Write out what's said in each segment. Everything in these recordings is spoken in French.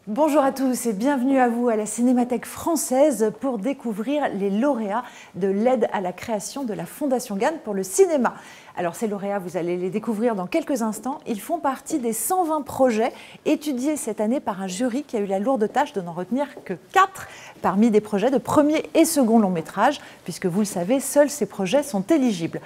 Bonjour à tous et bienvenue à vous à la Cinémathèque française pour découvrir les lauréats de l'aide à la création de la Fondation Gane pour le cinéma. Alors ces lauréats, vous allez les découvrir dans quelques instants. Ils font partie des 120 projets étudiés cette année par un jury qui a eu la lourde tâche de n'en retenir que 4 parmi des projets de premier et second long métrage, puisque vous le savez, seuls ces projets sont éligibles.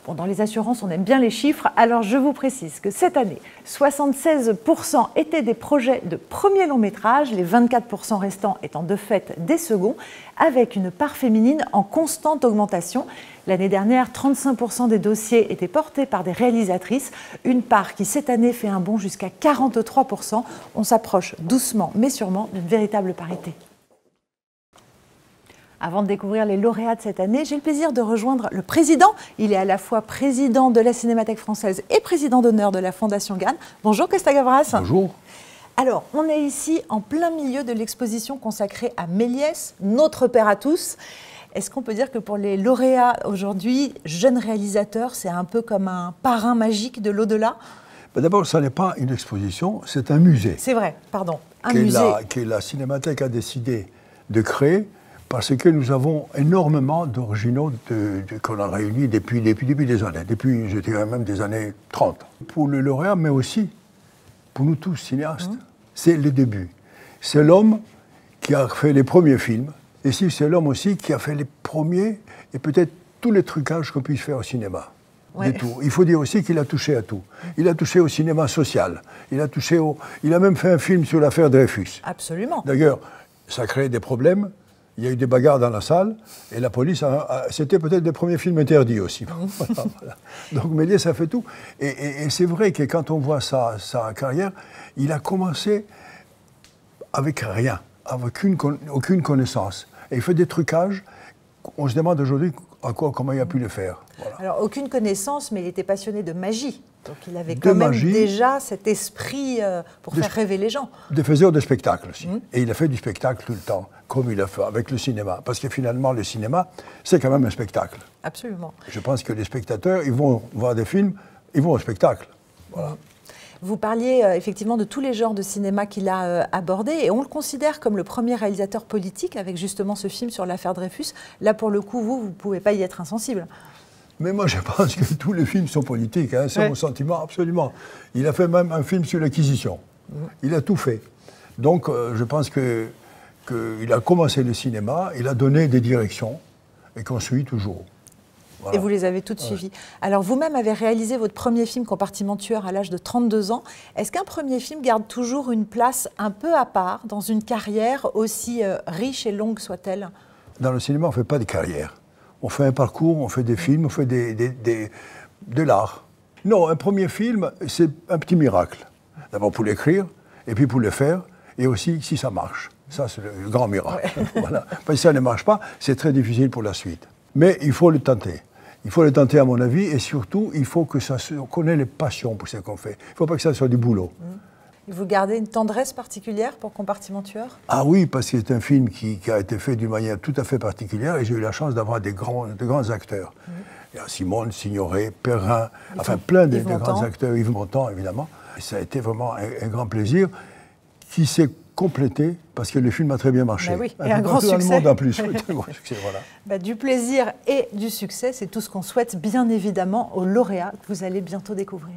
Bon, dans les assurances, on aime bien les chiffres, alors je vous précise que cette année, 76% étaient des projets de premier long métrage, les 24% restants étant de fait des seconds, avec une part féminine en constante augmentation. L'année dernière, 35% des dossiers étaient portés par des réalisatrices, une part qui cette année fait un bond jusqu'à 43%. On s'approche doucement mais sûrement d'une véritable parité. Avant de découvrir les lauréats de cette année, j'ai le plaisir de rejoindre le président. Il est à la fois président de la Cinémathèque française et président d'honneur de la Fondation Gane. Bonjour Costa Gavras. Bonjour. Alors, on est ici en plein milieu de l'exposition consacrée à Méliès, notre père à tous. Est-ce qu'on peut dire que pour les lauréats aujourd'hui, jeunes réalisateurs, c'est un peu comme un parrain magique de l'au-delà? D'abord, ce n'est pas une exposition, c'est un musée. C'est vrai, pardon, un musée. Que la Cinémathèque a décidé de créer parce que nous avons énormément d'originaux qu'on a réunis depuis des années, depuis, je dirais même des années 30. Pour le lauréat, mais aussi pour nous tous, cinéastes, c'est le début. C'est l'homme qui a fait les premiers films, et c'est l'homme aussi qui a fait les premiers, et peut-être tous les trucages qu'on puisse faire au cinéma. Ouais. Tout. Il faut dire aussi qu'il a touché à tout. Il a touché au cinéma social, il a même fait un film sur l'affaire Dreyfus. Absolument. D'ailleurs, ça a créé des problèmes. Il y a eu des bagarres dans la salle, et la police, c'était peut-être des premiers films interdits aussi. Voilà. Donc Méliès a fait tout. Et c'est vrai que quand on voit sa carrière, il a commencé avec rien, avec aucune connaissance. Et il fait des trucages, on se demande aujourd'hui comment il a pu les faire. Voilà. Alors, aucune connaissance, mais il était passionné de magie. Donc il avait quand même déjà cet esprit pour faire rêver les gens. Des faiseurs de spectacle aussi. Et il a fait du spectacle tout le temps, comme il a fait avec le cinéma. Parce que finalement, le cinéma, c'est quand même un spectacle. Absolument. Je pense que les spectateurs, ils vont voir des films, ils vont au spectacle. Voilà. Vous parliez effectivement de tous les genres de cinéma qu'il a abordés, et on le considère comme le premier réalisateur politique avec justement ce film sur l'affaire Dreyfus. Là, pour le coup, vous ne pouvez pas y être insensible. Mais moi, je pense que tous les films sont politiques, hein, c'est mon sentiment, absolument. Il a fait même un film sur l'Inquisition. Il a tout fait. Donc, je pense qu'il a commencé le cinéma, il a donné des directions, et qu'on suit toujours. Voilà. Et vous les avez toutes suivies. Alors, vous-même avez réalisé votre premier film, Compartiment tueur, à l'âge de 32 ans. Est-ce qu'un premier film garde toujours une place un peu à part dans une carrière aussi riche et longue soit-elle? Dans le cinéma, on ne fait pas de carrière. On fait un parcours, on fait des films, on fait de l'art. Non, un premier film, c'est un petit miracle. D'abord pour l'écrire, et puis pour le faire, et aussi si ça marche. Ça, c'est le grand miracle. Ouais. Voilà. Parce que si ça ne marche pas, c'est très difficile pour la suite. Mais il faut le tenter. Il faut le tenter, à mon avis, et surtout, il faut qu'on ait les passions pour ce qu'on fait. Il ne faut pas que ça soit du boulot. Vous gardez une tendresse particulière pour Compartiment tueur? Ah oui, parce que c'est un film qui a été fait d'une manière tout à fait particulière, et j'ai eu la chance d'avoir de grands acteurs. Il y a Simone, Signoret, Perrin, enfin plein de grands acteurs, Yves Montand évidemment. Et ça a été vraiment un grand plaisir qui s'est complété parce que le film a très bien marché. Bah oui, et un grand succès. Dans le monde en plus, un grand succès, voilà. Bah, du plaisir et du succès, c'est tout ce qu'on souhaite bien évidemment aux lauréats que vous allez bientôt découvrir.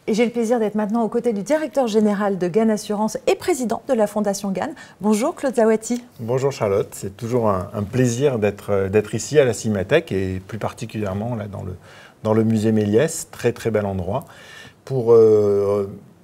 Et j'ai le plaisir d'être maintenant aux côtés du directeur général de Gane Assurance et président de la Fondation Gane. Bonjour Claude Zawati. Bonjour Charlotte, c'est toujours un plaisir d'être ici à la Cinémathèque et plus particulièrement là, dans le musée Méliès, très très bel endroit, pour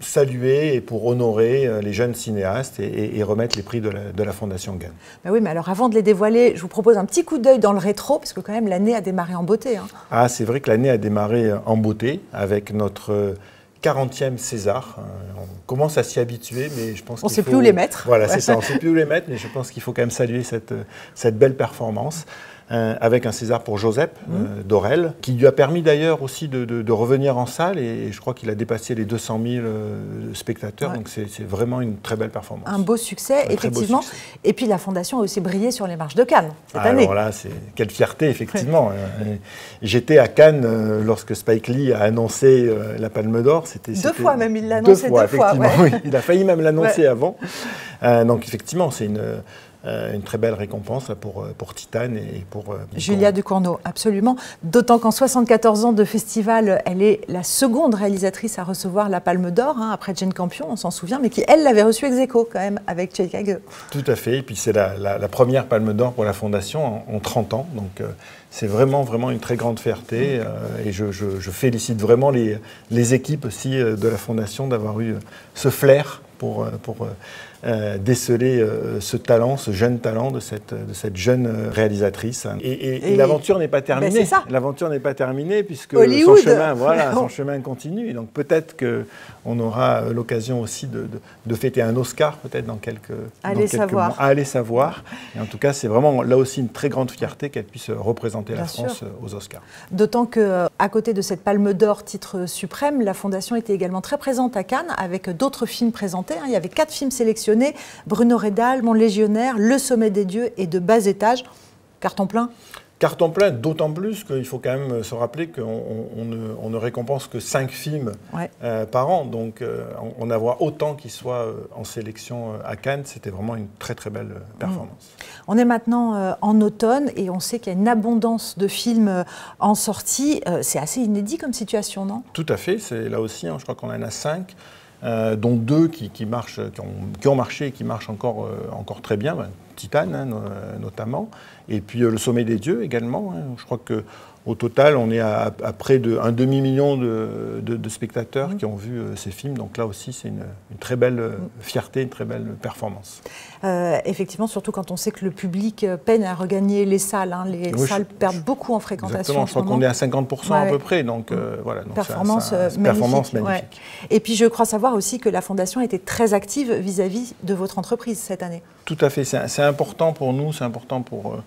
saluer et pour honorer les jeunes cinéastes et remettre les prix de la Fondation Gane. Ben oui, mais alors avant de les dévoiler, je vous propose un petit coup d'œil dans le rétro, parce que quand même l'année a démarré en beauté. Hein. Ah, c'est vrai que l'année a démarré en beauté avec notre 40e César. On commence à s'y habituer, mais je pense qu'on ne sait plus où les mettre. Voilà, c'est ça, on ne sait plus où les mettre, mais je pense qu'il faut quand même saluer cette belle performance. avec un César pour Josep Dorel, qui lui a permis d'ailleurs aussi de revenir en salle, et je crois qu'il a dépassé les 200 000 spectateurs, donc c'est vraiment une très belle performance. Un beau succès, effectivement. Et puis la Fondation a aussi brillé sur les marches de Cannes cette année. Alors là, quelle fierté, effectivement. J'étais à Cannes lorsque Spike Lee a annoncé la Palme d'Or. Deux fois même, il l'a annoncé deux fois. Oui, il a failli même l'annoncer avant. Donc effectivement, c'est une très belle récompense pour Titane et pour Julia Ducournau, absolument. D'autant qu'en 74 ans de festival, elle est la seconde réalisatrice à recevoir la Palme d'Or, après Jane Campion, on s'en souvient, mais qui, elle, l'avait reçue ex aequo quand même, avec Chicago. Tout à fait, et puis c'est la première Palme d'Or pour la Fondation en 30 ans, donc c'est vraiment une très grande fierté, et je félicite vraiment les équipes aussi de la Fondation d'avoir eu ce flair pour déceler ce talent, ce jeune talent de cette jeune réalisatrice. Et l'aventure n'est pas terminée. Ben c'est ça. L'aventure n'est pas terminée puisque Hollywood. son chemin continue. Et donc peut-être qu'on aura l'occasion aussi de fêter un Oscar peut-être dans quelques mois. Allez savoir. Et en tout cas, c'est vraiment là aussi une très grande fierté qu'elle puisse représenter la France aux Oscars. D'autant qu'à côté de cette Palme d'Or, titre suprême, la Fondation était également très présente à Cannes avec d'autres films présentés. Il y avait 4 films sélectionnés. Bruno Redal, Mon Légionnaire, Le Sommet des Dieux et De Bas Étage. Carton plein. Carton plein, d'autant plus qu'il faut quand même se rappeler qu'on ne récompense que 5 films par an. Donc en avoir autant qui soient en sélection à Cannes, c'était vraiment une très très belle performance. On est maintenant en automne et on sait qu'il y a une abondance de films en sortie. C'est assez inédit comme situation, non? Tout à fait, c'est là aussi, je crois qu'on en a 5. Dont 2 qui ont marché et qui marchent encore très bien, Titane notamment, et puis Le Sommet des Dieux également. Je crois qu'au total, on est à près d'un demi-million de spectateurs qui ont vu ces films. Donc là aussi, c'est une très belle fierté, une très belle performance. Effectivement, surtout quand on sait que le public peine à regagner les salles. Les salles perdent beaucoup en fréquentation. Exactement, je crois qu'on est à 50% à peu près. Donc voilà, donc performance magnifique. Ouais. Et puis je crois savoir aussi que la Fondation a été très active vis-à-vis de votre entreprise cette année. Tout à fait, c'est important pour nous, c'est important pour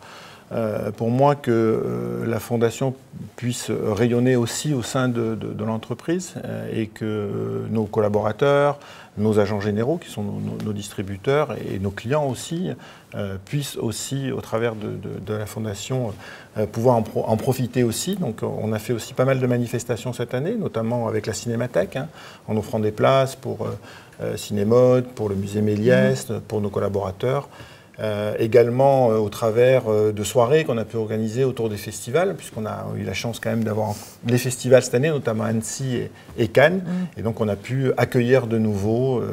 moi que la Fondation puisse rayonner aussi au sein de l'entreprise et que nos collaborateurs, nos agents généraux qui sont nos distributeurs et nos clients aussi puissent aussi, au travers de la Fondation, pouvoir en profiter aussi. Donc on a fait aussi pas mal de manifestations cette année, notamment avec la Cinémathèque, en offrant des places pour Cinémode, pour le musée Méliès, pour nos collaborateurs. Également au travers de soirées qu'on a pu organiser autour des festivals, puisqu'on a eu la chance quand même d'avoir les festivals cette année, notamment Annecy et Cannes. Et donc on a pu accueillir de nouveau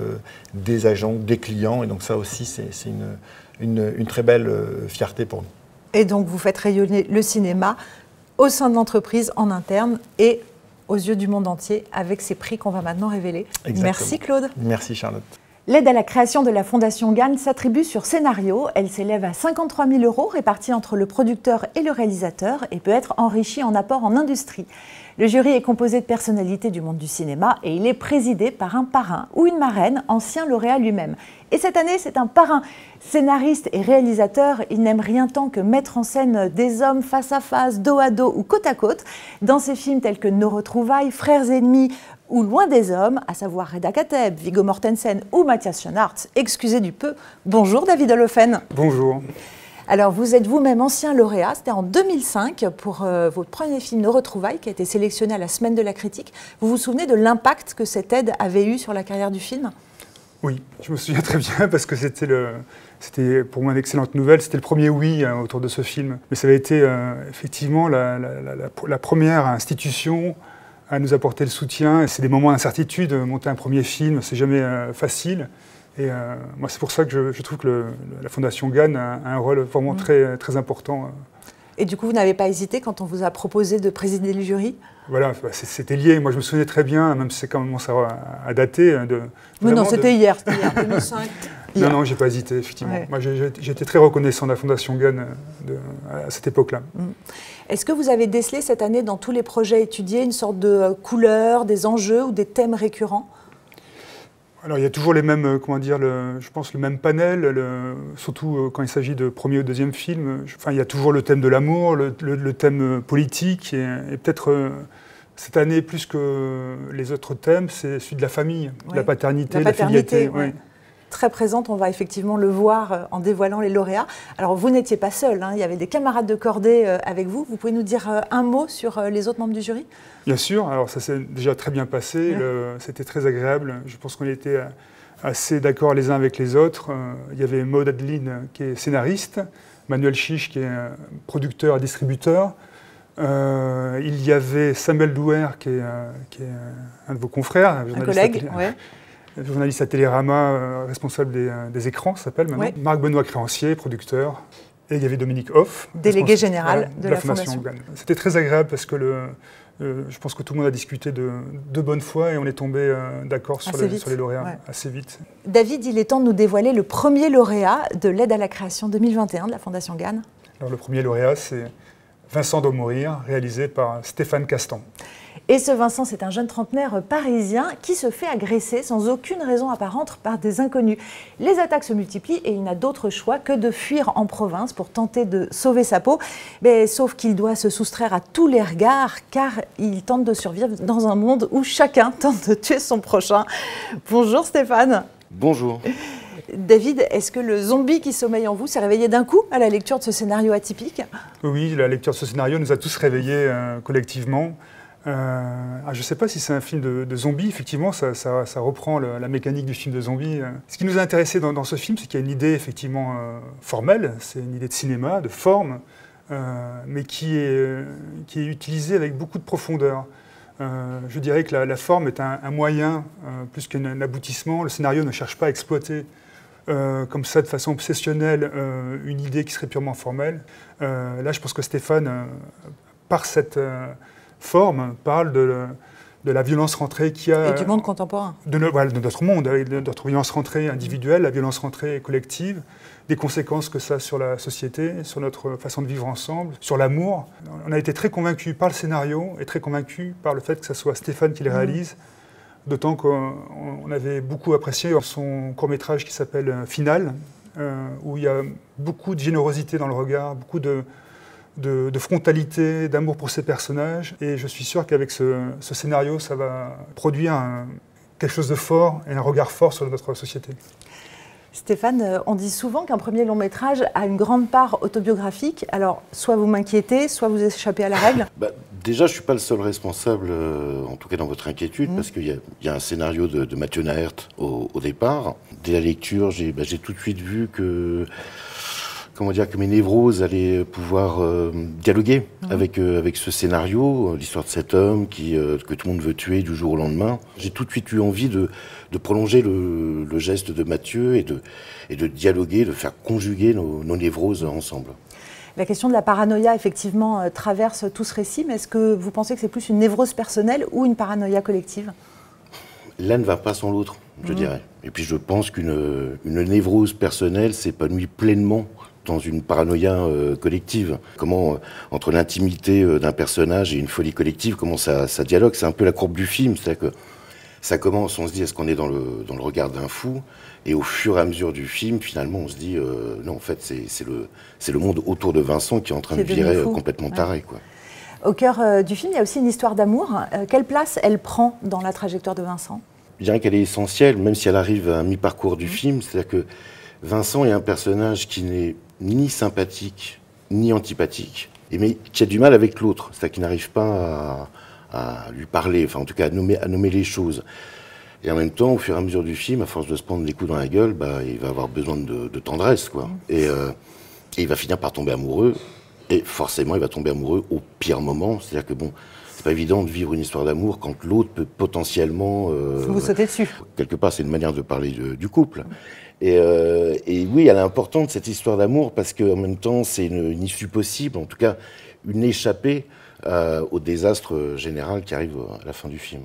des agents, des clients. Et donc ça aussi, c'est une très belle fierté pour nous. Et donc vous faites rayonner le cinéma au sein de l'entreprise, en interne et aux yeux du monde entier, avec ces prix qu'on va maintenant révéler. Exactement. Merci Claude. Merci Charlotte. L'aide à la création de la Fondation Gane s'attribue sur scénario. Elle s'élève à 53 000 € répartis entre le producteur et le réalisateur et peut être enrichie en apport en industrie. Le jury est composé de personnalités du monde du cinéma et il est présidé par un parrain ou une marraine, ancien lauréat lui-même. Et cette année, c'est un parrain. Scénariste et réalisateur, il n'aime rien tant que mettre en scène des hommes face à face, dos à dos ou côte à côte. Dans ses films tels que Nos retrouvailles, Frères ennemis ou Loin des hommes, à savoir Reda Kateb, Viggo Mortensen ou Matthias Schoenaerts, excusez du peu. Bonjour David Holofen. Bonjour. Alors vous êtes vous-même ancien lauréat, c'était en 2005 pour votre premier film Nos retrouvailles qui a été sélectionné à la Semaine de la critique. Vous vous souvenez de l'impact que cette aide avait eu sur la carrière du film ? Oui, je me souviens très bien parce que c'était pour moi une excellente nouvelle. C'était le premier oui autour de ce film. Mais ça avait été effectivement la première institution à nous apporter le soutien. C'est des moments d'incertitude. Monter un premier film, c'est jamais facile. Et moi, c'est pour ça que je trouve que la Fondation Gane a un rôle vraiment très, très important. Et du coup, vous n'avez pas hésité quand on vous a proposé de présider le jury ? Voilà, c'était lié. Moi, je me souvenais très bien, même si c'est quand même à dater. Mais non, c'était hier, 2005. Non, j'ai pas hésité, effectivement. Ouais. Moi, j'ai été très reconnaissant de la Fondation Gane à cette époque-là. Est-ce que vous avez décelé cette année, dans tous les projets étudiés, une sorte de couleur, des enjeux ou des thèmes récurrents ? Alors il y a toujours les mêmes, comment dire, je pense le même panel, surtout quand il s'agit de premier ou deuxième film. Enfin, il y a toujours le thème de l'amour, le thème politique, et peut-être cette année plus que les autres thèmes, c'est celui de la famille, Oui. la paternité, La la filialité. ouais. Très présente, on va effectivement le voir en dévoilant les lauréats. Alors vous n'étiez pas seul, hein, il y avait des camarades de cordée avec vous. Vous pouvez nous dire un mot sur les autres membres du jury? Bien sûr, alors ça s'est déjà très bien passé, c'était très agréable. Je pense qu'on était assez d'accord les uns avec les autres. Il y avait Maud Adeline qui est scénariste, Manuel Chiche qui est producteur et distributeur. Il y avait Samuel Douer qui est un de vos confrères, un collègue, journaliste à Télérama, responsable des écrans, ça s'appelle maintenant. Oui. Marc Benoît Créancier, producteur. Et il y avait Dominique Hoff, délégué général de la Fondation. C'était très agréable parce que je pense que tout le monde a discuté de bonne foi et on est tombé d'accord sur les lauréats assez vite. David, il est temps de nous dévoiler le premier lauréat de l'aide à la création 2021 de la Fondation Gane. Alors, le premier lauréat, c'est Vincent doit mourir, réalisé par Stéphane Castan. Et ce Vincent, c'est un jeune trentenaire parisien qui se fait agresser sans aucune raison apparente par des inconnus. Les attaques se multiplient et il n'a d'autre choix que de fuir en province pour tenter de sauver sa peau. Mais, sauf qu'il doit se soustraire à tous les regards car il tente de survivre dans un monde où chacun tente de tuer son prochain. Bonjour Stéphane. Bonjour. David, est-ce que le zombie qui sommeille en vous s'est réveillé d'un coup à la lecture de ce scénario atypique? Oui, la lecture de ce scénario nous a tous réveillés collectivement. Je ne sais pas si c'est un film de zombies, effectivement, ça reprend la mécanique du film de zombies. Ce qui nous a intéressé dans ce film, c'est qu'il y a une idée effectivement formelle, c'est une idée de cinéma, de forme, mais qui est utilisée avec beaucoup de profondeur. Je dirais que la forme est un moyen plus qu'un aboutissement. Le scénario ne cherche pas à exploiter comme ça de façon obsessionnelle une idée qui serait purement formelle. Là, je pense que Stéphane, par cette forme, parle de la violence rentrée qu'il y a... Et du monde contemporain. De notre monde, de notre violence rentrée individuelle, la violence rentrée collective, des conséquences que ça a sur la société, sur notre façon de vivre ensemble, sur l'amour. On a été très convaincus par le scénario et très convaincus par le fait que ce soit Stéphane qui le réalise, d'autant qu'on avait beaucoup apprécié son court-métrage qui s'appelle Final, où il y a beaucoup de générosité dans le regard, beaucoup de frontalité, d'amour pour ses personnages. Et je suis sûr qu'avec ce scénario, ça va produire quelque chose de fort et un regard fort sur notre société. Stéphane, on dit souvent qu'un premier long métrage a une grande part autobiographique. Alors, soit vous m'inquiétez, soit vous échappez à la règle. Déjà, je ne suis pas le seul responsable, en tout cas dans votre inquiétude, parce qu'il y a un scénario de Mathieu Naert au départ. Dès la lecture, j'ai tout de suite vu que mes névroses allaient pouvoir dialoguer avec ce scénario, l'histoire de cet homme que tout le monde veut tuer du jour au lendemain. J'ai tout de suite eu envie de prolonger le geste de Mathieu et de dialoguer, de faire conjuguer nos névroses ensemble. La question de la paranoïa, effectivement, traverse tout ce récit, mais est-ce que vous pensez que c'est plus une névrose personnelle ou une paranoïa collective? L'un ne va pas sans l'autre, je dirais. Et puis je pense qu'une névrose personnelle s'épanouit pleinement dans une paranoïa collective. Comment, entre l'intimité d'un personnage et une folie collective, comment ça dialogue. C'est un peu la courbe du film, c'est-à-dire que ça commence, on se dit, est-ce qu'on est dans le regard d'un fou? Et au fur et à mesure du film, finalement, on se dit, non, en fait, c'est le monde autour de Vincent qui est en train de virer complètement taré, quoi. Au cœur du film, il y a aussi une histoire d'amour. Quelle place elle prend dans la trajectoire de Vincent? Je dirais qu'elle est essentielle, même si elle arrive à mi-parcours du film. C'est-à-dire que Vincent est un personnage qui n'est ni sympathique, ni antipathique, mais qui a du mal avec l'autre, c'est-à-dire qu'il n'arrive pas à lui parler, enfin en tout cas à nommer les choses. Et en même temps, au fur et à mesure du film, à force de se prendre des coups dans la gueule, il va avoir besoin de tendresse, quoi. Et il va finir par tomber amoureux, et forcément il va tomber amoureux au pire moment, c'est-à-dire que c'est pas évident de vivre une histoire d'amour quand l'autre peut potentiellement... vous sauter dessus. Quelque part, c'est une manière de parler du couple. Et oui, elle est importante, cette histoire d'amour, parce qu'en même temps, c'est une issue possible, en tout cas, une échappée au désastre général qui arrive à la fin du film.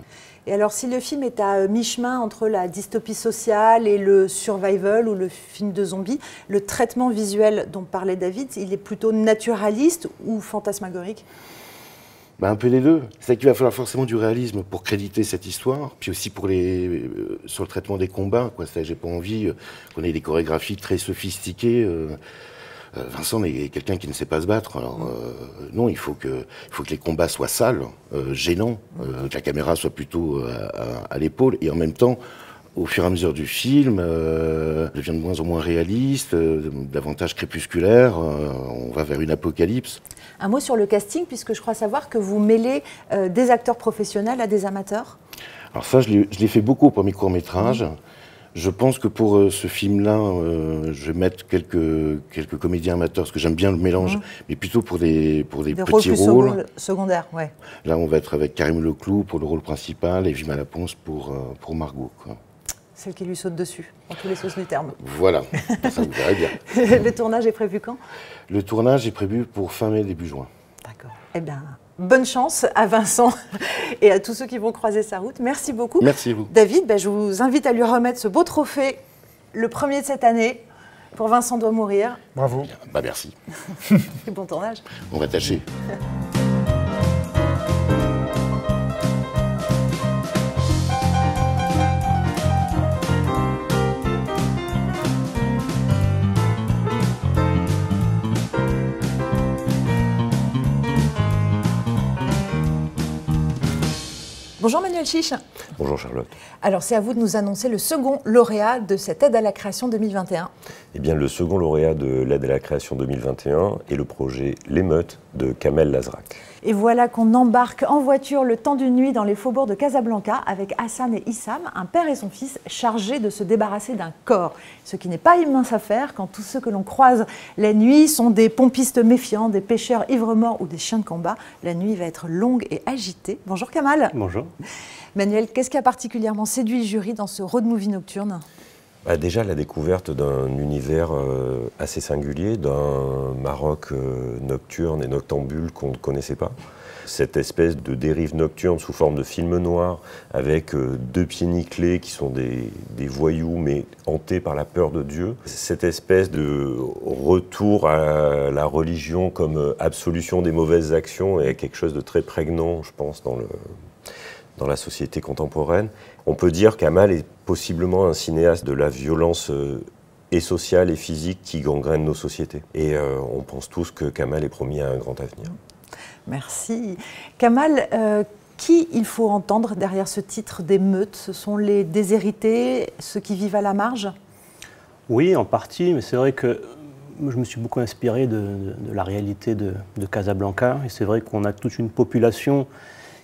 Et alors, si le film est à mi-chemin entre la dystopie sociale et le survival ou le film de zombies, le traitement visuel dont parlait David, il est plutôt naturaliste ou fantasmagorique? Un peu les deux. C'est qu'il va falloir forcément du réalisme pour créditer cette histoire, puis aussi pour sur le traitement des combats. J'ai pas envie qu'on ait des chorégraphies très sophistiquées. Vincent est quelqu'un qui ne sait pas se battre. Alors non, il faut que les combats soient sales, gênants, que la caméra soit plutôt à l'épaule, et en même temps, au fur et à mesure du film, devient de moins en moins réaliste, davantage crépusculaire. On va vers une apocalypse. Un mot sur le casting, puisque je crois savoir que vous mêlez des acteurs professionnels à des amateurs. Alors ça, je l'ai fait beaucoup pour mes courts-métrages. Je pense que pour ce film-là, je vais mettre quelques comédiens amateurs, parce que j'aime bien le mélange, mais plutôt pour des petits rôles. Secondaires, ouais. Là, on va être avec Karim Leclou pour le rôle principal et Vima Laponce pour Margot. Celle qui lui saute dessus, en tous les sens du terme. Voilà, ça vous verrez bien. Le tournage est prévu quand? Le tournage est prévu pour fin mai, début juin. D'accord. Eh bien, bonne chance à Vincent et à tous ceux qui vont croiser sa route. Merci beaucoup. Merci à vous. David, je vous invite à lui remettre ce beau trophée, le premier de cette année, pour Vincent doit mourir. Bravo. Merci. Et bon tournage. On va tâcher. Bonjour Manuel Chiche. Bonjour Charlotte. Alors c'est à vous de nous annoncer le second lauréat de cette aide à la création 2021. Eh bien le second lauréat de l'aide à la création 2021 est le projet L'émeute de Kamel Lazrak. Et voilà qu'on embarque en voiture le temps d'une nuit dans les faubourgs de Casablanca avec Hassan et Issam, un père et son fils chargés de se débarrasser d'un corps. Ce qui n'est pas une mince affaire quand tous ceux que l'on croise la nuit sont des pompistes méfiants, des pêcheurs ivres-morts ou des chiens de combat. La nuit va être longue et agitée. Bonjour Kamal. Bonjour. Manuel, qu'est-ce qui a particulièrement séduit le jury dans ce road movie nocturne ? Déjà la découverte d'un univers assez singulier, d'un Maroc nocturne et noctambule qu'on ne connaissait pas. Cette espèce de dérive nocturne sous forme de film noir avec deux pieds nickelés qui sont des voyous mais hantés par la peur de Dieu. Cette espèce de retour à la religion comme absolution des mauvaises actions est quelque chose de très prégnant, je pense, dans la société contemporaine. On peut dire qu'Amal est possiblement un cinéaste de la violence et sociale et physique qui gangrène nos sociétés. Et on pense tous que Kamal est promis à un grand avenir. Merci. Kamal, qui il faut entendre derrière ce titre d'émeute? Ce sont les déshérités, ceux qui vivent à la marge? Oui, en partie, mais c'est vrai que je me suis beaucoup inspiré de la réalité de Casablanca. Et c'est vrai qu'on a toute une population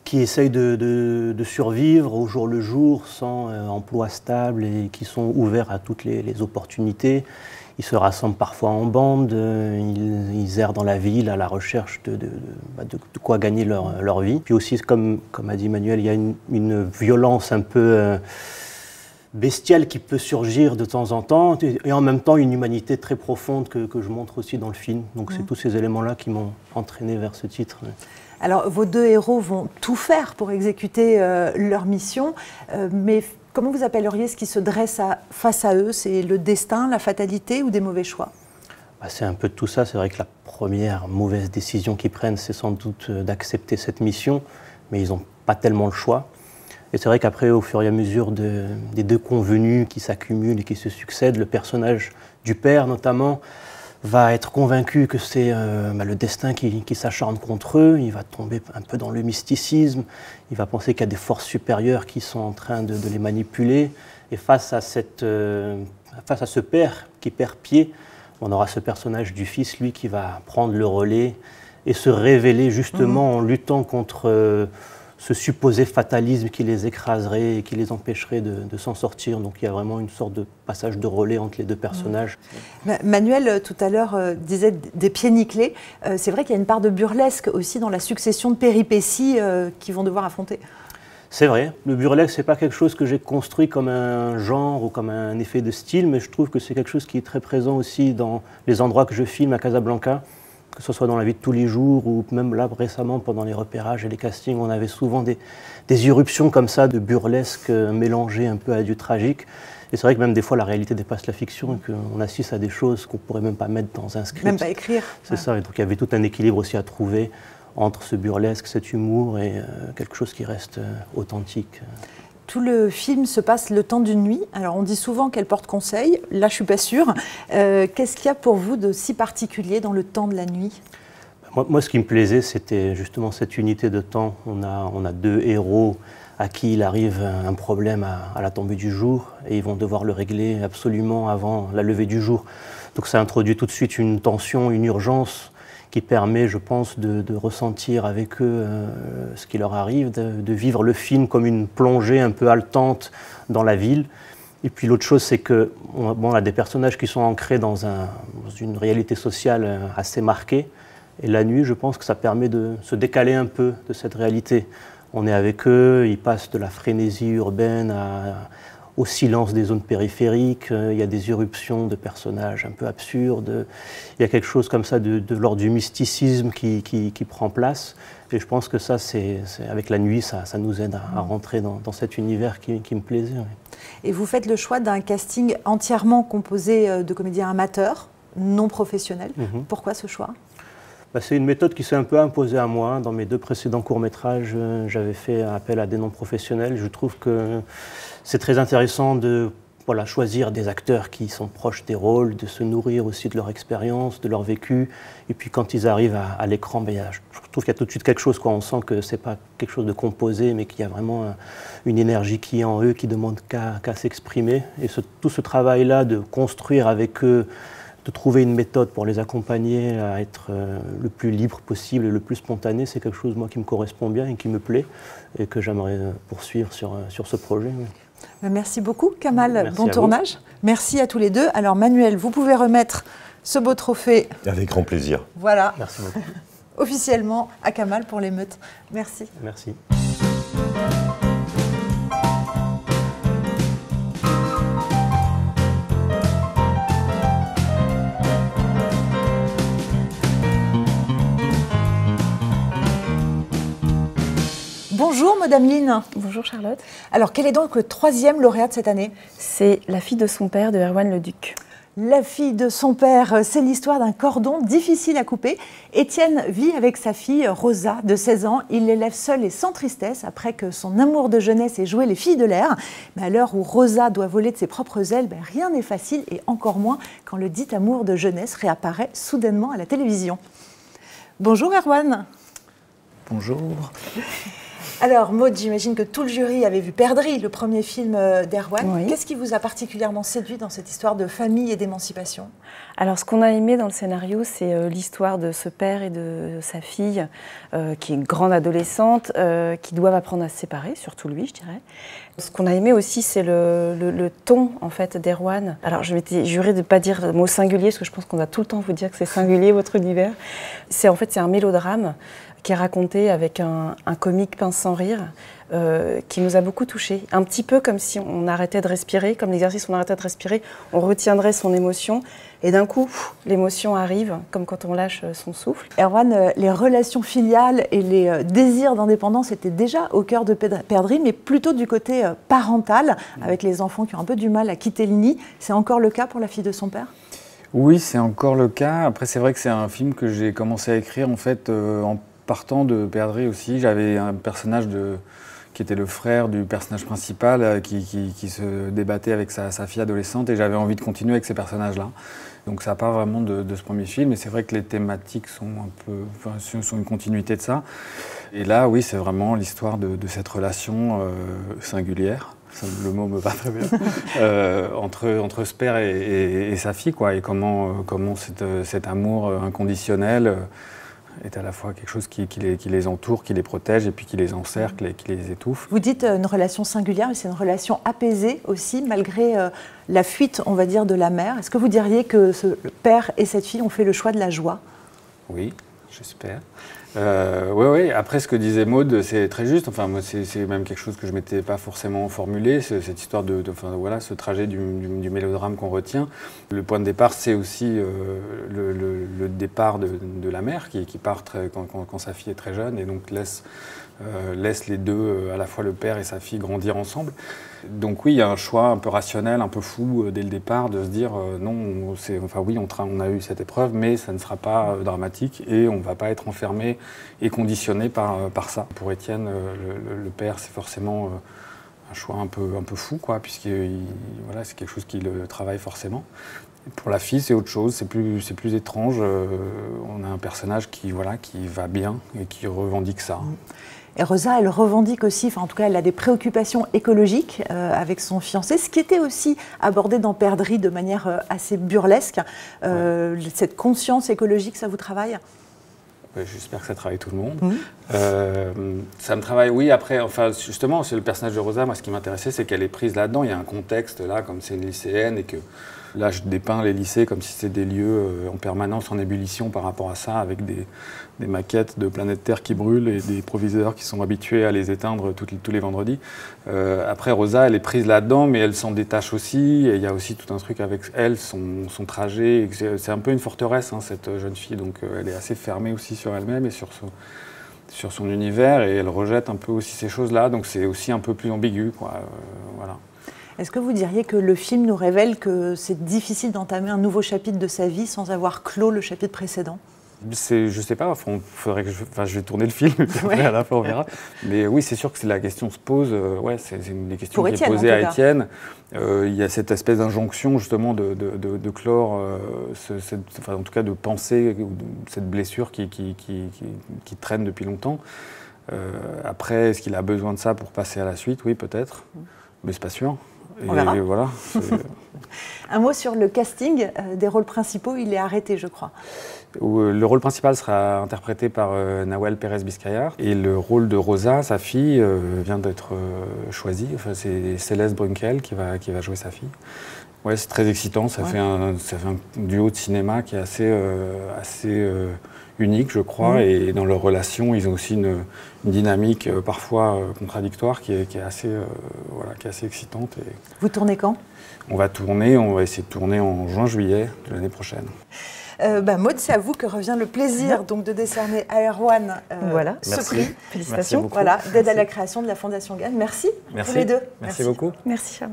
qui essayent de survivre au jour le jour, sans emploi stable et qui sont ouverts à toutes les opportunités. Ils se rassemblent parfois en bande, ils errent dans la ville à la recherche de quoi gagner leur vie. Puis aussi, comme a dit Manuel, il y a une violence un peu bestiale qui peut surgir de temps en temps, et en même temps une humanité très profonde que je montre aussi dans le film. Donc c'est tous ces éléments-là qui m'ont entraîné vers ce titre. Alors, vos deux héros vont tout faire pour exécuter leur mission, mais comment vous appelleriez ce qui se dresse face à eux? C'est le destin, la fatalité ou des mauvais choix? C'est un peu de tout ça. C'est vrai que la première mauvaise décision qu'ils prennent, c'est sans doute d'accepter cette mission, mais ils n'ont pas tellement le choix. Et c'est vrai qu'après, au fur et à mesure des deux convenus qui s'accumulent et qui se succèdent, le personnage du père notamment va être convaincu que c'est le destin qui s'acharne contre eux. Il va tomber un peu dans le mysticisme. Il va penser qu'il y a des forces supérieures qui sont en train de les manipuler. Et face à ce père qui perd pied, on aura ce personnage du fils, lui, qui va prendre le relais et se révéler justement en luttant contre ce supposé fatalisme qui les écraserait et qui les empêcherait de s'en sortir. Donc il y a vraiment une sorte de passage de relais entre les deux personnages. Manuel, tout à l'heure, disait des pieds nickelés. C'est vrai qu'il y a une part de burlesque aussi dans la succession de péripéties qu'ils vont devoir affronter. C'est vrai. Le burlesque, ce n'est pas quelque chose que j'ai construit comme un genre ou comme un effet de style, mais je trouve que c'est quelque chose qui est très présent aussi dans les endroits que je filme à Casablanca. Que ce soit dans la vie de tous les jours ou même là récemment pendant les repérages et les castings, on avait souvent des irruptions comme ça de burlesque mélangées un peu à du tragique. Et c'est vrai que même des fois la réalité dépasse la fiction et qu'on assiste à des choses qu'on ne pourrait même pas mettre dans un script. Même pas écrire. C'est ça, et donc il y avait tout un équilibre aussi à trouver entre ce burlesque, cet humour et quelque chose qui reste authentique. Tout le film se passe le temps d'une nuit. Alors on dit souvent qu'elle porte conseil, là je ne suis pas sûre. Qu'est-ce qu'il y a pour vous de si particulier dans le temps de la nuit ? Moi, ce qui me plaisait, c'était justement cette unité de temps. On a deux héros à qui il arrive un problème à la tombée du jour et ils vont devoir le régler absolument avant la levée du jour. Donc ça introduit tout de suite une tension, une urgence qui permet, je pense, de ressentir avec eux ce qui leur arrive, de vivre le film comme une plongée un peu haletante dans la ville. Et puis l'autre chose, c'est qu'on a des personnages qui sont ancrés dans une réalité sociale assez marquée. Et la nuit, je pense que ça permet de se décaler un peu de cette réalité. On est avec eux, ils passent de la frénésie urbaine au silence des zones périphériques. Il y a des irruptions de personnages un peu absurdes. Il y a quelque chose comme ça de l'ordre du mysticisme qui prend place. Et je pense que ça, avec la nuit, ça nous aide à rentrer dans cet univers qui me plaisait. Oui. Et vous faites le choix d'un casting entièrement composé de comédiens amateurs, non professionnels. Pourquoi ce choix ? C'est une méthode qui s'est un peu imposée à moi. Dans mes 2 précédents courts-métrages, j'avais fait appel à des non-professionnels. Je trouve que c'est très intéressant de choisir des acteurs qui sont proches des rôles, de se nourrir aussi de leur expérience, de leur vécu. Et puis quand ils arrivent à l'écran, je trouve qu'il y a tout de suite quelque chose. On sent que ce n'est pas quelque chose de composé, mais qu'il y a vraiment une énergie qui est en eux, qui ne demande qu'à s'exprimer. Et tout ce travail-là de construire avec eux, de trouver une méthode pour les accompagner à être le plus libre possible et le plus spontané, c'est quelque chose, moi, qui me correspond bien et qui me plaît et que j'aimerais poursuivre sur ce projet. Oui. Merci beaucoup, Kamal. Merci bon tournage. Vous. Merci à tous les deux. Alors, Manuel, vous pouvez remettre ce beau trophée. Avec grand plaisir. Voilà. Merci beaucoup. Officiellement à Kamal pour l'émeute. Merci. Merci. Bonjour, Madame Line. Bonjour, Charlotte. Alors, quel est donc le 3e lauréat de cette année ? C'est La fille de son père de Erwan Leduc. La fille de son père, c'est l'histoire d'un cordon difficile à couper. Étienne vit avec sa fille Rosa, de 16 ans. Il l'élève seul et sans tristesse après que son amour de jeunesse ait joué les filles de l'air. Mais à l'heure où Rosa doit voler de ses propres ailes, rien n'est facile et encore moins quand le dit amour de jeunesse réapparaît soudainement à la télévision. Bonjour Erwan. Bonjour. Alors Maud, j'imagine que tout le jury avait vu Perdrix, le premier film d'Erwan. Oui. Qu'est-ce qui vous a particulièrement séduit dans cette histoire de famille et d'émancipation ? Alors ce qu'on a aimé dans le scénario, c'est l'histoire de ce père et de sa fille, qui est une grande adolescente, qui doivent apprendre à se séparer, surtout lui, je dirais. Ce qu'on a aimé aussi, c'est le ton en fait d'Erwan. Alors je m'étais jurée de ne pas dire le mot singulier, parce que je pense qu'on va tout le temps vous dire que c'est singulier votre univers. C'est un mélodrame qui est raconté avec un comique pince sans rire, qui nous a beaucoup touchés. Un petit peu comme si on arrêtait de respirer, comme l'exercice on arrêtait de respirer, on retiendrait son émotion, et d'un coup, l'émotion arrive, comme quand on lâche son souffle. Erwan, les relations filiales et les désirs d'indépendance étaient déjà au cœur de Perdrix, mais plutôt du côté parental, avec les enfants qui ont un peu du mal à quitter le nid. C'est encore le cas pour La fille de son père ? Oui, c'est encore le cas. Après, c'est vrai que c'est un film que j'ai commencé à écrire en fait en partant de Perdrix aussi. J'avais un personnage qui était le frère du personnage principal qui se débattait avec sa fille adolescente, et j'avais envie de continuer avec ces personnages-là. Donc ça part vraiment de ce premier film, et c'est vrai que les thématiques sont sont une continuité de ça. Et là, oui, c'est vraiment l'histoire de cette relation singulière. Le mot me va très bien, entre ce père et sa fille, quoi, et comment cet amour inconditionnel est à la fois quelque chose qui les entoure, qui les protège, et puis qui les encercle et qui les étouffe. Vous dites une relation singulière, mais c'est une relation apaisée aussi, malgré la fuite, on va dire, de la mère. Est-ce que vous diriez que ce père et cette fille ont fait le choix de la joie ? Oui, j'espère. Oui. Après, ce que disait Maud, c'est très juste. Enfin, moi, c'est même quelque chose que je ne m'étais pas forcément formulé, cette histoire ce trajet du mélodrame qu'on retient. Le point de départ, c'est aussi le départ de la mère qui part quand sa fille est très jeune, et donc laisse les deux, à la fois le père et sa fille, grandir ensemble. Donc oui, il y a un choix un peu rationnel, un peu fou dès le départ, de se dire non, oui, on a eu cette épreuve, mais ça ne sera pas dramatique, et on ne va pas être enfermé est conditionné par ça. Pour Étienne, le père, c'est forcément un choix un peu fou, quoi, puisque voilà, c'est quelque chose qui le travaille forcément. Et pour la fille, c'est autre chose, c'est plus étrange. On a un personnage qui va bien et qui revendique ça. Et Rosa, elle revendique aussi, enfin en tout cas, elle a des préoccupations écologiques avec son fiancé, ce qui était aussi abordé dans Perdrix de manière assez burlesque. Cette conscience écologique, ça vous travaille ? J'espère que ça travaille tout le monde. Ça me travaille, oui. Après, enfin, justement, c'est le personnage de Rosa. Moi, ce qui m'intéressait, c'est qu'elle est prise là-dedans. Il y a un contexte là, comme c'est une lycéenne, et que là, je dépeins les lycées comme si c'était des lieux en permanence en ébullition par rapport à ça, avec des maquettes de planètes Terre qui brûlent et des proviseurs qui sont habitués à les éteindre tous les vendredis. Après, Rosa, elle est prise là-dedans, mais elle s'en détache aussi. Et il y a aussi tout un truc avec elle, son trajet. C'est un peu une forteresse, hein, cette jeune fille. Donc, elle est assez fermée aussi sur elle-même et sur son univers. Et elle rejette un peu aussi ces choses-là. Donc, c'est aussi un peu plus ambigu, quoi. Voilà. Est-ce que vous diriez que le film nous révèle que c'est difficile d'entamer un nouveau chapitre de sa vie sans avoir clos le chapitre précédent ? Je sais pas, faudrait que je vais tourner le film, après à la fin on verra. Mais oui, c'est sûr que la question se pose, c'est une des questions qui est posée à Étienne. Il y a cette espèce d'injonction justement de clore, en tout cas de penser cette blessure qui traîne depuis longtemps. Après, est-ce qu'il a besoin de ça pour passer à la suite ? Oui, peut-être, mais c'est pas sûr. On verra. Et voilà. Un mot sur le casting des rôles principaux, il est arrêté, je crois. Le rôle principal sera interprété par Nawal Pérez-Biscayar et le rôle de Rosa, sa fille, vient d'être choisi. Enfin, c'est Céleste Brunkel qui va jouer sa fille. Ouais, c'est très excitant. Ça fait un duo de cinéma qui est assez unique, je crois. Et dans leur relation, ils ont aussi une dynamique parfois contradictoire qui est assez excitante. Et vous tournez quand ? On va essayer de tourner en juin-juillet de l'année prochaine. Maud, c'est à vous que revient le plaisir donc, de décerner à Erwan ce prix. Félicitations. D'aide à la création de la Fondation GAN. Merci tous les deux. Merci beaucoup. Merci Charles.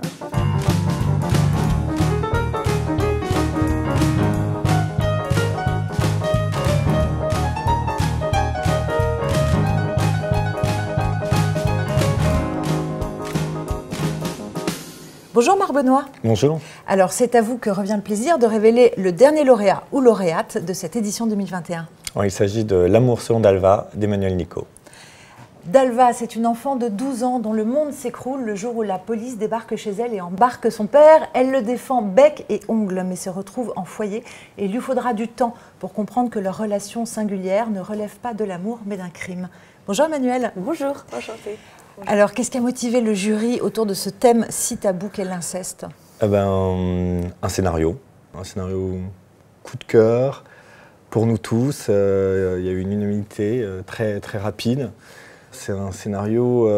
Bonjour Marc Benoît. Bonjour. Alors c'est à vous que revient le plaisir de révéler le dernier lauréat ou lauréate de cette édition 2021. Il s'agit de L'amour selon Dalva d'Emmanuel Nicot. Dalva, c'est une enfant de 12 ans dont le monde s'écroule le jour où la police débarque chez elle et embarque son père. Elle le défend bec et ongles, mais se retrouve en foyer et il lui faudra du temps pour comprendre que leur relation singulière ne relève pas de l'amour mais d'un crime. Bonjour Emmanuel. Bonjour, enchantée. Alors, qu'est-ce qui a motivé le jury autour de ce thème si tabou qu'est l'inceste ? Un scénario coup de cœur pour nous tous. Il y a eu une unanimité très, très rapide. C'est un scénario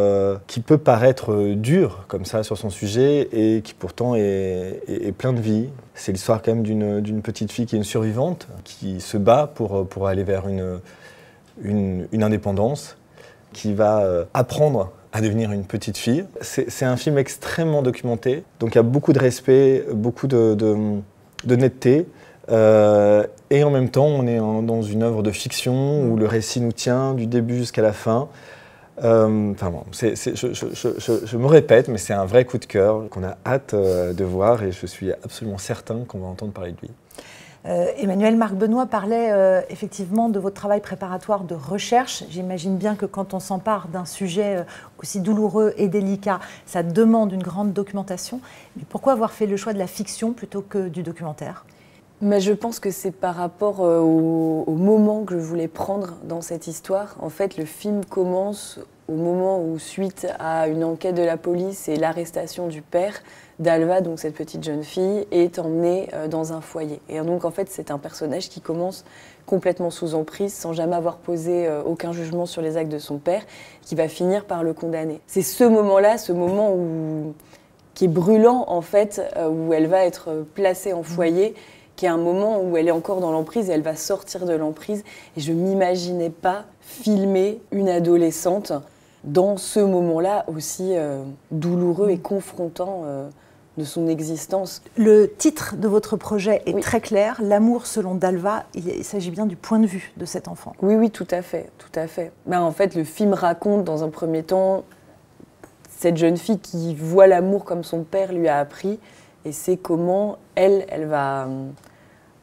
qui peut paraître dur comme ça sur son sujet et qui pourtant est plein de vie. C'est l'histoire quand même d'une petite fille qui est une survivante, qui se bat pour aller vers une indépendance, qui va apprendre à devenir une petite fille. C'est un film extrêmement documenté, donc il y a beaucoup de respect, beaucoup de netteté, et en même temps on est dans une œuvre de fiction où le récit nous tient du début jusqu'à la fin. Je me répète, mais c'est un vrai coup de cœur qu'on a hâte de voir et je suis absolument certain qu'on va entendre parler de lui. Emmanuel, Marc Benoît parlait effectivement de votre travail préparatoire de recherche. J'imagine bien que quand on s'empare d'un sujet aussi douloureux et délicat, ça demande une grande documentation. Mais pourquoi avoir fait le choix de la fiction plutôt que du documentaire ? Mais je pense que c'est par rapport au moment que je voulais prendre dans cette histoire. En fait, le film commence au moment où, suite à une enquête de la police et l'arrestation du père, Dalva, donc cette petite jeune fille, est emmenée dans un foyer. Et donc, en fait, c'est un personnage qui commence complètement sous emprise, sans jamais avoir posé aucun jugement sur les actes de son père, qui va finir par le condamner. C'est ce moment-là, qui est brûlant, en fait, où elle va être placée en foyer, qui est un moment où elle est encore dans l'emprise et elle va sortir de l'emprise. Et je ne m'imaginais pas filmer une adolescente dans ce moment-là aussi douloureux et confrontant son existence. Le titre de votre projet est Oui. très clair, L'amour selon Dalva. Il s'agit bien du point de vue de cet enfant. Oui, oui, tout à fait, tout à fait. Ben, en fait, le film raconte dans un premier temps cette jeune fille qui voit l'amour comme son père lui a appris, et c'est comment elle va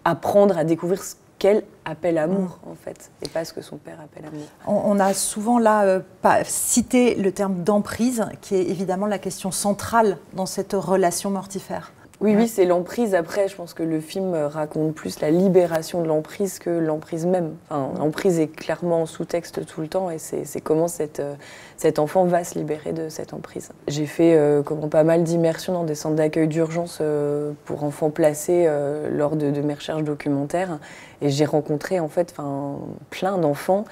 apprendre à découvrir ce qu'elle appelle amour, en fait, et pas ce que son père appelle amour. On a souvent là cité le terme d'emprise, qui est évidemment la question centrale dans cette relation mortifère. Oui, oui, c'est l'emprise. Après, je pense que le film raconte plus la libération de l'emprise que l'emprise même. Enfin, l'emprise est clairement en sous-texte tout le temps, et c'est comment cet enfant va se libérer de cette emprise. J'ai fait comment, pas mal d'immersions dans des centres d'accueil d'urgence pour enfants placés lors de mes recherches documentaires, et j'ai rencontré en fait plein d'enfants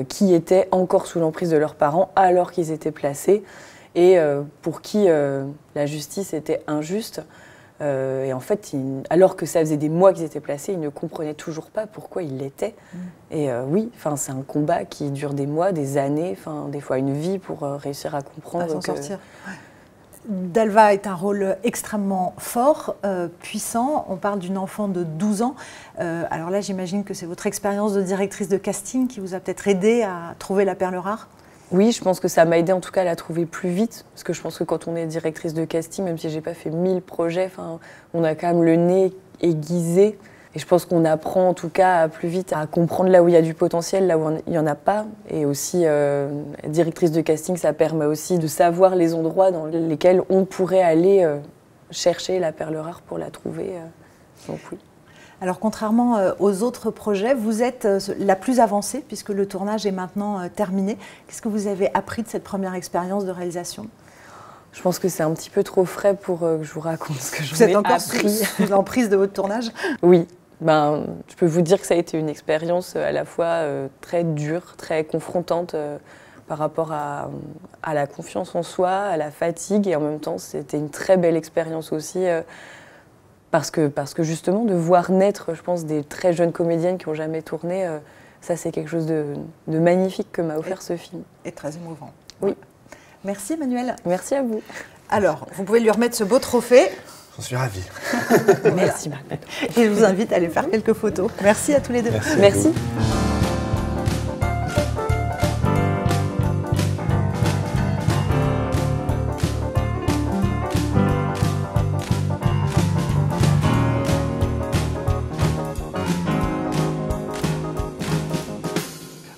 qui étaient encore sous l'emprise de leurs parents alors qu'ils étaient placés, et pour qui la justice était injuste. Et en fait, alors que ça faisait des mois qu'ils étaient placés, ils ne comprenaient toujours pas pourquoi ils l'étaient. Et oui, c'est un combat qui dure des mois, des années, des fois une vie pour réussir à comprendre. À s'en sortir. Dalva est un rôle extrêmement fort, puissant. On parle d'une enfant de 12 ans. Alors là, j'imagine que c'est votre expérience de directrice de casting qui vous a peut-être aidé à trouver la perle rare. Oui, je pense que ça m'a aidé en tout cas à la trouver plus vite, parce que je pense que quand on est directrice de casting, même si j'ai pas fait 1000 projets, on a quand même le nez aiguisé, et je pense qu'on apprend en tout cas plus vite à comprendre là où il y a du potentiel, là où il y en a pas, et aussi directrice de casting, ça permet aussi de savoir les endroits dans lesquels on pourrait aller chercher la perle rare pour la trouver. Donc oui. Alors, contrairement aux autres projets, vous êtes la plus avancée, puisque le tournage est maintenant terminé. Qu'est-ce que vous avez appris de cette première expérience de réalisation? Je pense que c'est un petit peu trop frais pour que je vous raconte ce que je vous ai encore appris. Sous l'emprise de votre tournage? Oui. Je peux vous dire que ça a été une expérience à la fois très dure, très confrontante par rapport à la confiance en soi, à la fatigue, et en même temps, c'était une très belle expérience aussi. Parce que justement, de voir naître, je pense, des très jeunes comédiennes qui n'ont jamais tourné, ça c'est quelque chose de magnifique que m'a offert ce film. Et très émouvant. Oui. Merci Emmanuelle. Merci à vous. Alors, vous pouvez lui remettre ce beau trophée. J'en suis ravi. Merci Marc. Et je vous invite à aller faire quelques photos. Merci à tous les deux. Merci.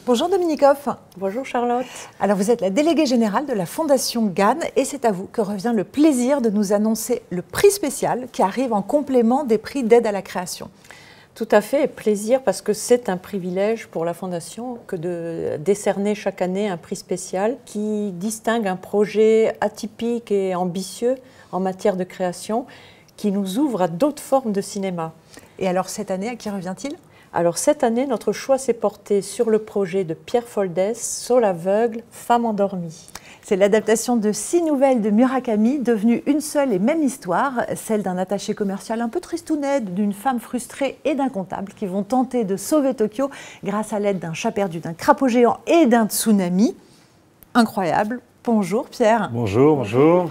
Bonjour Dominique Hoff. Bonjour Charlotte. Alors vous êtes la déléguée générale de la Fondation GAN et c'est à vous que revient le plaisir de nous annoncer le prix spécial qui arrive en complément des prix d'aide à la création. Tout à fait, plaisir parce que c'est un privilège pour la Fondation que de décerner chaque année un prix spécial qui distingue un projet atypique et ambitieux en matière de création qui nous ouvre à d'autres formes de cinéma. Et alors cette année, à qui revient-il ? Alors cette année, notre choix s'est porté sur le projet de Pierre Foldès, Saule aveugle, femme endormie. C'est l'adaptation de 6 nouvelles de Murakami, devenues une seule et même histoire, celle d'un attaché commercial un peu tristounet, d'une femme frustrée et d'un comptable qui vont tenter de sauver Tokyo grâce à l'aide d'un chat perdu, d'un crapaud géant et d'un tsunami. Incroyable. Bonjour Pierre. Bonjour, bonjour.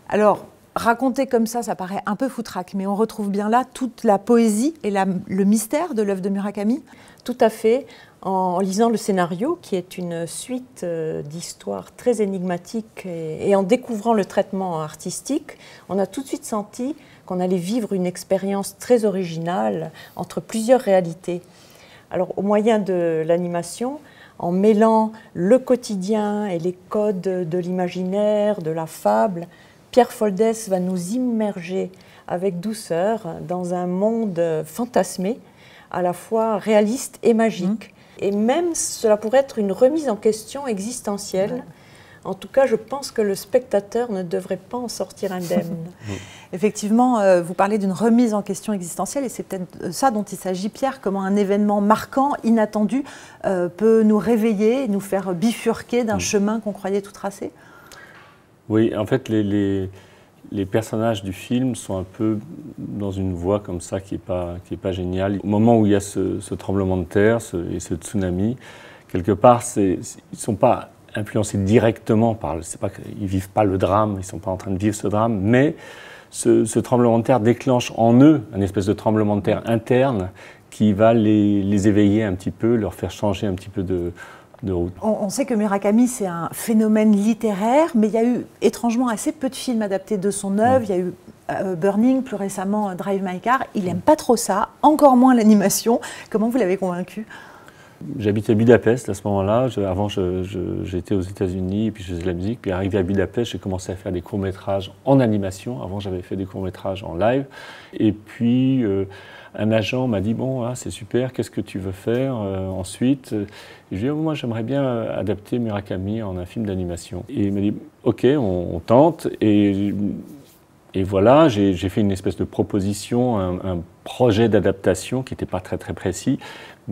Alors, raconté comme ça paraît un peu foutraque, mais on retrouve bien là toute la poésie et le mystère de l'œuvre de Murakami. Tout à fait. En lisant le scénario, qui est une suite d'histoires très énigmatiques, et en découvrant le traitement artistique, on a tout de suite senti qu'on allait vivre une expérience très originale entre plusieurs réalités. Alors, au moyen de l'animation, en mêlant le quotidien et les codes de l'imaginaire, de la fable, Pierre Foldès va nous immerger avec douceur dans un monde fantasmé, à la fois réaliste et magique. Et même, cela pourrait être une remise en question existentielle. En tout cas, je pense que le spectateur ne devrait pas en sortir indemne. Effectivement, vous parlez d'une remise en question existentielle, et c'est peut-être ça dont il s'agit, Pierre, comment un événement marquant, inattendu, peut nous réveiller, nous faire bifurquer d'un chemin qu'on croyait tout tracé. Oui, en fait, les personnages du film sont un peu dans une voie comme ça qui est pas géniale. Au moment où il y a ce tremblement de terre et ce tsunami, quelque part, ils ne sont pas influencés directement par... Ils ne vivent pas le drame, ils ne sont pas en train de vivre ce drame, mais ce tremblement de terre déclenche en eux un espèce de tremblement de terre interne qui va les éveiller un petit peu, leur faire changer un petit peu de route. On sait que Murakami, c'est un phénomène littéraire, mais il y a eu étrangement assez peu de films adaptés de son œuvre. Il y a eu Burning, plus récemment Drive My Car. Il n'aime pas trop ça, encore moins l'animation. Comment vous l'avez convaincu? J'habitais à Budapest à ce moment-là. Avant, j'étais aux États-Unis et puis je faisais de la musique. Puis arrivé à Budapest, j'ai commencé à faire des courts-métrages en animation. Avant, j'avais fait des courts-métrages en live. Et puis, un agent m'a dit « Bon, c'est super, qu'est-ce que tu veux faire ensuite ?» Et je lui ai dit « Moi, j'aimerais bien adapter Murakami en un film d'animation. » Et il m'a dit « Ok, on tente. » Et voilà, j'ai fait une espèce de proposition, un projet d'adaptation qui n'était pas très très précis.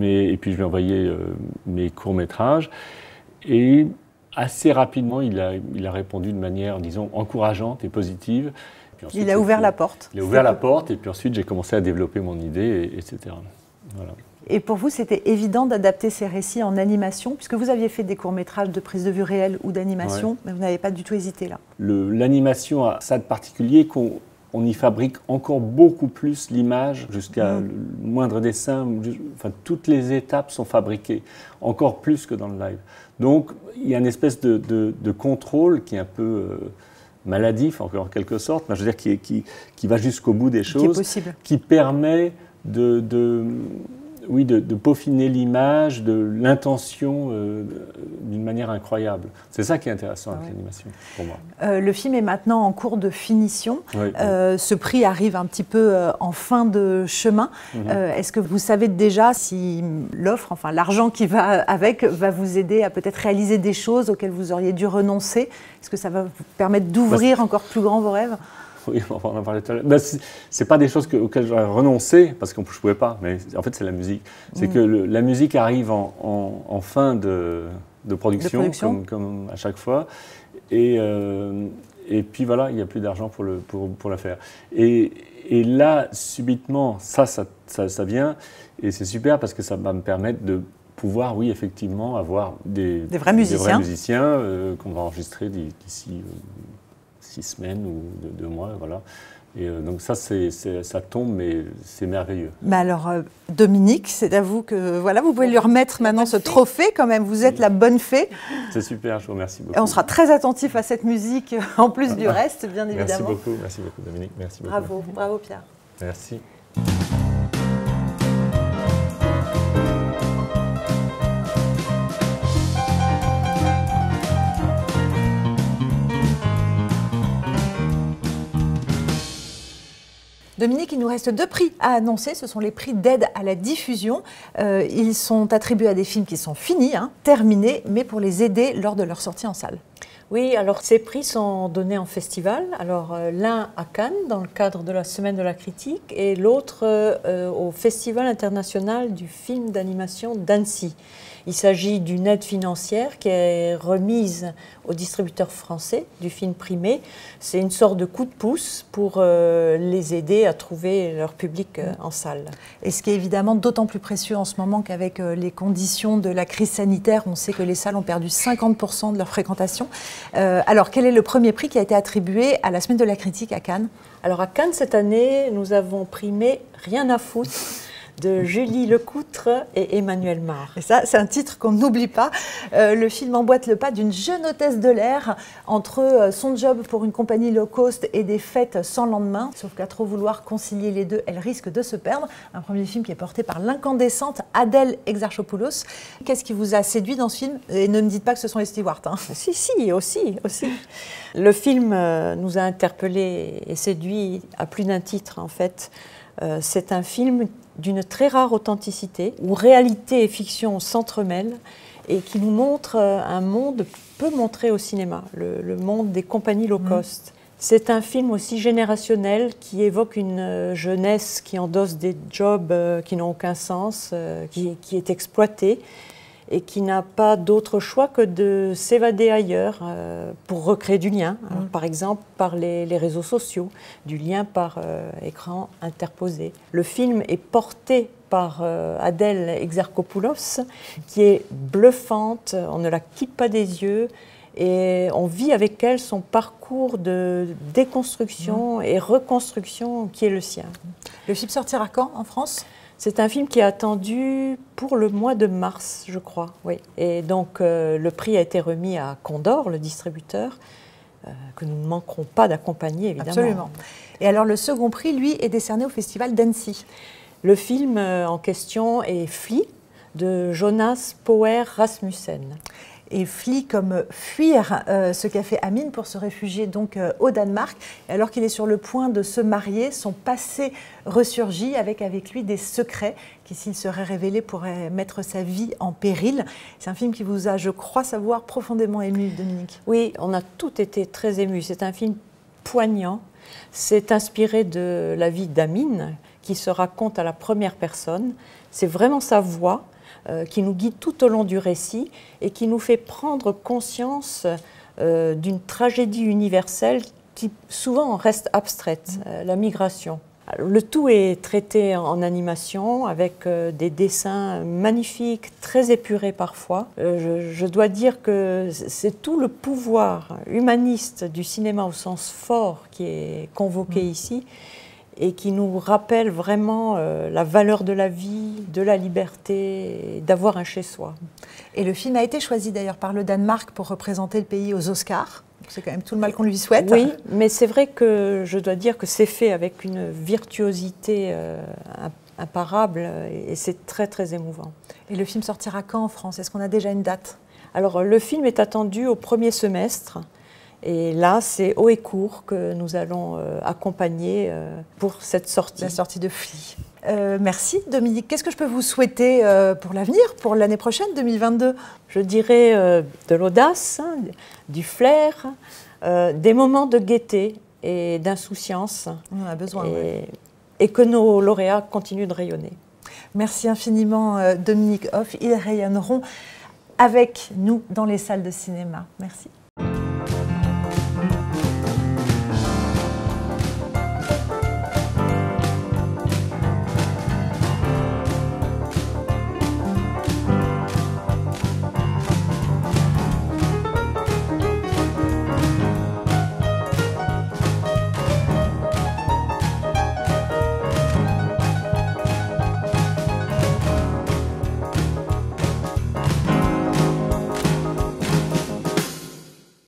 Et puis je lui ai envoyé mes courts-métrages. Et assez rapidement, il a répondu de manière, disons, encourageante et positive. Ensuite, il a ouvert la porte. Il a ouvert la porte et puis ensuite j'ai commencé à développer mon idée, etc. Voilà. Et pour vous, c'était évident d'adapter ces récits en animation, puisque vous aviez fait des courts-métrages de prise de vue réelle ou d'animation, mais vous n'avez pas du tout hésité là. L'animation a ça de particulier qu'on y fabrique encore beaucoup plus l'image, jusqu'à le moindre dessin, enfin toutes les étapes sont fabriquées, encore plus que dans le live. Donc il y a une espèce de contrôle qui est un peu maladif, en quelque sorte, je veux dire qui va jusqu'au bout des choses, qui permet de peaufiner l'image, de l'intention d'une manière incroyable. C'est ça qui est intéressant avec l'animation, pour moi. Le film est maintenant en cours de finition. Ce prix arrive un petit peu en fin de chemin. Est-ce que vous savez déjà si l'offre, enfin l'argent qui va avec, va vous aider à peut-être réaliser des choses auxquelles vous auriez dû renoncer? Est-ce que ça va vous permettre d'ouvrir encore plus grand vos rêves? Oui, on va en parler tout à l'heure. C'est pas des choses auxquelles j'aurais renoncé, parce que je ne pouvais pas, mais en fait c'est la musique. C'est que la musique arrive en fin de production. Comme à chaque fois. Et puis voilà, il n'y a plus d'argent pour la faire. Et là, subitement, ça vient, et c'est super parce que ça va me permettre de pouvoir, oui, effectivement, avoir des vrais musiciens qu'on va enregistrer d'ici 6 semaines ou 2 mois, voilà. Et donc ça tombe, mais c'est merveilleux. Mais alors, Dominique, c'est à vous que voilà, vous pouvez lui remettre maintenant ce trophée quand même. Vous êtes la bonne fée. C'est super, je vous remercie beaucoup. Et on sera très attentif à cette musique en plus du reste, bien évidemment. Merci beaucoup Dominique, merci Bravo, beaucoup. bravo Pierre. Merci. Dominique, il nous reste 2 prix à annoncer. Ce sont les prix d'aide à la diffusion. Ils sont attribués à des films qui sont finis, terminés, mais pour les aider lors de leur sortie en salle. Oui, alors ces prix sont donnés en festival. Alors l'un à Cannes, dans le cadre de la Semaine de la Critique, et l'autre au Festival international du film d'animation d'Annecy. Il s'agit d'une aide financière qui est remise aux distributeurs français du film primé. C'est une sorte de coup de pouce pour les aider à trouver leur public en salle. Et ce qui est évidemment d'autant plus précieux en ce moment qu'avec les conditions de la crise sanitaire, on sait que les salles ont perdu 50% de leur fréquentation. Alors, quel est le premier prix qui a été attribué à la Semaine de la Critique à Cannes? Alors, à Cannes, cette année, nous avons primé Rien à foutre de Julie Lecoutre et Emmanuel Mar. Et ça, c'est un titre qu'on n'oublie pas. Le film emboîte le pas d'une jeune hôtesse de l'air entre son job pour une compagnie low cost et des fêtes sans lendemain. Sauf qu'à trop vouloir concilier les deux, elle risque de se perdre. Un premier film qui est porté par l'incandescente Adèle Exarchopoulos. Qu'est-ce qui vous a séduit dans ce film? Et ne me dites pas que ce sont les stewards. Si, aussi. Le film nous a interpellés et séduits à plus d'un titre, en fait. C'est un film d'une très rare authenticité, où réalité et fiction s'entremêlent et qui nous montre un monde peu montré au cinéma, le monde des compagnies low cost. C'est un film aussi générationnel qui évoque une jeunesse qui endosse des jobs qui n'ont aucun sens, qui est exploitée et qui n'a pas d'autre choix que de s'évader ailleurs pour recréer du lien. Alors, par exemple, par les réseaux sociaux, du lien par écran interposé. Le film est porté par Adèle Exarchopoulos, qui est bluffante, on ne la quitte pas des yeux, Et on vit avec elle son parcours de déconstruction et reconstruction qui est le sien. Le film sortira quand en France ? C'est un film qui est attendu pour le mois de mars, je crois. Oui. Et donc le prix a été remis à Condor, le distributeur, que nous ne manquerons pas d'accompagner, évidemment. Absolument. Et alors le second prix, lui, est décerné au Festival d'Annecy. Le film en question est Flee, de Jonas Power Rasmussen. Et Flee comme fuir ce qu'a fait Amine pour se réfugier donc au Danemark. Et alors qu'il est sur le point de se marier, son passé ressurgit avec lui des secrets qui, s'il serait révélé, pourraient mettre sa vie en péril. C'est un film qui vous a, je crois savoir, profondément ému, Dominique. Oui, on a tous été très émus. C'est un film poignant. C'est inspiré de la vie d'Amine, qui se raconte à la première personne. C'est vraiment sa voix qui nous guide tout au long du récit et qui nous fait prendre conscience d'une tragédie universelle qui souvent reste abstraite, la migration. Le tout est traité en animation avec des dessins magnifiques, très épurés parfois. Je dois dire que c'est tout le pouvoir humaniste du cinéma au sens fort qui est convoqué ici et qui nous rappelle vraiment la valeur de la vie, de la liberté, d'avoir un chez-soi. Et le film a été choisi d'ailleurs par le Danemark pour représenter le pays aux Oscars. C'est quand même tout le mal qu'on lui souhaite. Oui, mais c'est vrai que je dois dire que c'est fait avec une virtuosité imparable et c'est très très émouvant. Et le film sortira quand en France? Est-ce qu'on a déjà une date? Alors le film est attendu au premier semestre. Et là, c'est haut et court que nous allons accompagner pour cette sortie. La sortie de Flee. Merci Dominique. Qu'est-ce que je peux vous souhaiter pour l'avenir, pour l'année prochaine, 2022? Je dirais de l'audace, hein, du flair, des moments de gaieté et d'insouciance. On en a besoin. Et que nos lauréats continuent de rayonner. Merci infiniment Dominique Hoff. Ils rayonneront avec nous dans les salles de cinéma. Merci.